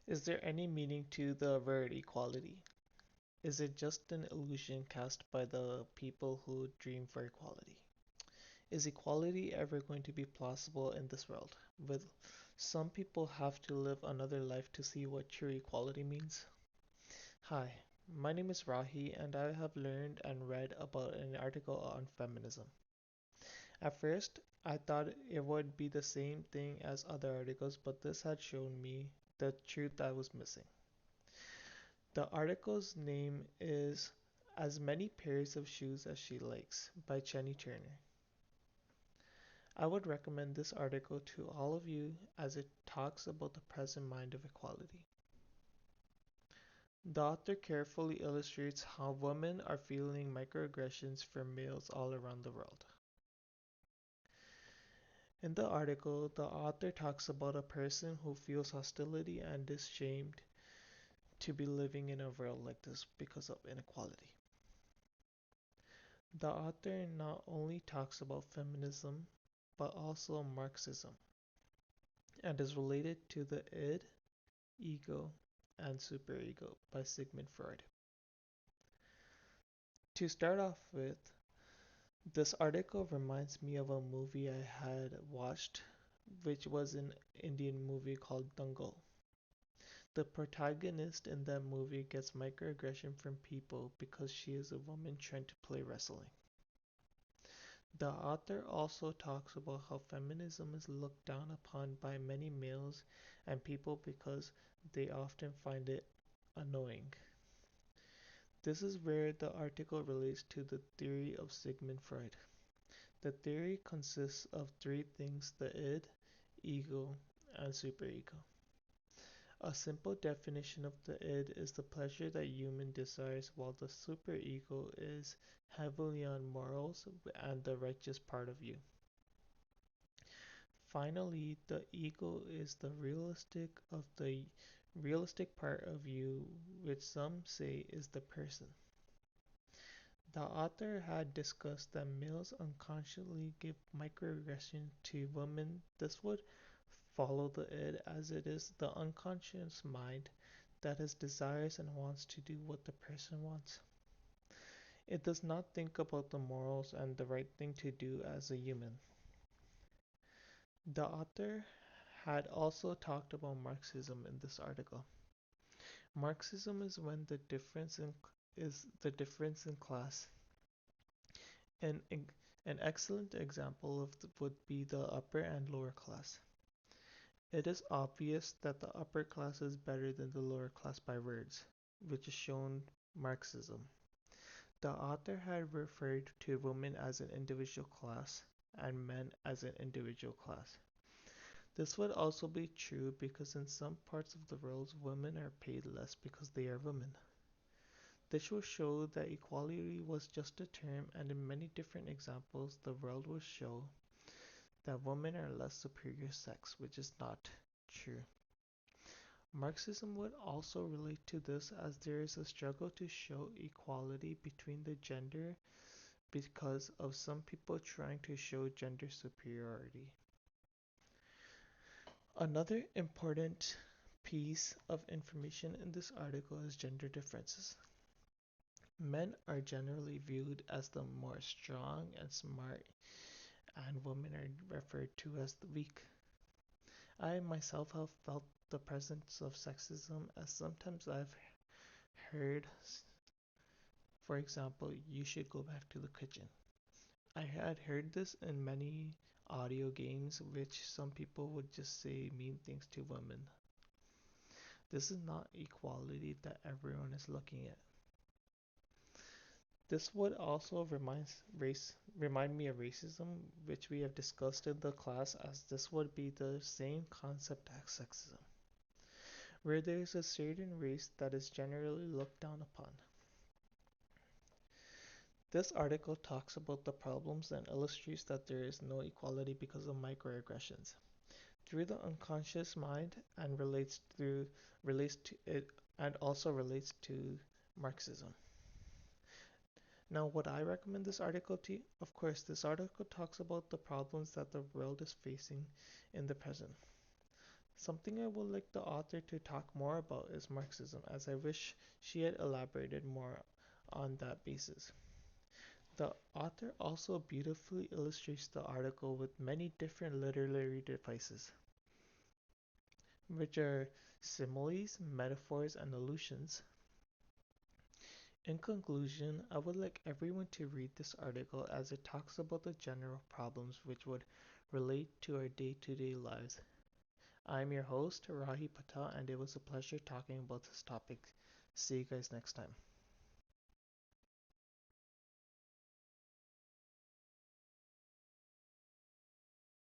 Is there any meaning to the word equality? Is it just an illusion cast by the people who dream for equality? Is equality ever going to be possible in this world? Will some people have to live another life to see what true equality means? Hi, my name is Rahi, and I have learned and read about an article on feminism. At first, I thought it would be the same thing as other articles, but this had shown me the truth I was missing. The article's name is As Many Pairs of Shoes as She Likes by Jenny Turner. I would recommend this article to all of you as it talks about the present mind of equality. The author carefully illustrates how women are feeling microaggressions from males all around the world. In the article, the author talks about a person who feels hostility and is shamed to be living in a world like this because of inequality. The author not only talks about feminism, but also Marxism, and is related to the id, ego, and superego by Sigmund Freud. To start off with, this article reminds me of a movie I had watched, which was an Indian movie called Dangal. The protagonist in that movie gets microaggression from people because she is a woman trying to play wrestling. The author also talks about how feminism is looked down upon by many males and people because they often find it annoying. This is where the article relates to the theory of Sigmund Freud. The theory consists of three things: the id, ego, and superego. A simple definition of the id is the pleasure that human desires, while the superego is heavily on morals and the righteous part of you. Finally, the ego is the realistic part of you, which some say is the person. The author had discussed that males unconsciously give microaggression to women. This would follow the id, as it is the unconscious mind that has desires and wants to do what the person wants. It does not think about the morals and the right thing to do as a human. The author had also talked about Marxism in this article. Marxism is when the difference in is the difference in class. An an excellent example of would be the upper and lower class. It is obvious that the upper class is better than the lower class by words, which is shown Marxism. The author had referred to women as an individual class and men as an individual class. This would also be true because in some parts of the world women are paid less because they are women. This will show that equality was just a term, and in many different examples the world will show that women are less superior sex, which is not true. Marxism would also relate to this as there is a struggle to show equality between the gender because of some people trying to show gender superiority. Another important piece of information in this article is gender differences. Men are generally viewed as the more strong and smart, and women are referred to as the weak. I myself have felt the presence of sexism as sometimes I've heard, for example, you should go back to the kitchen. I had heard this in many audio games, which some people would just say mean things to women. This is not equality that everyone is looking at. This would also remind me of racism, which we have discussed in the class, as this would be the same concept as sexism, where there is a certain race that is generally looked down upon. This article talks about the problems and illustrates that there is no equality because of microaggressions through the unconscious mind, and relates to it and also relates to Marxism. Now, would I recommend this article to you? Of course, this article talks about the problems that the world is facing in the present. Something I would like the author to talk more about is Marxism, as I wish she had elaborated more on that basis. The author also beautifully illustrates the article with many different literary devices, which are similes, metaphors, and allusions. In conclusion, I would like everyone to read this article as it talks about the general problems which would relate to our day to day lives. I'm your host, Rahi Patel, and it was a pleasure talking about this topic. See you guys next time.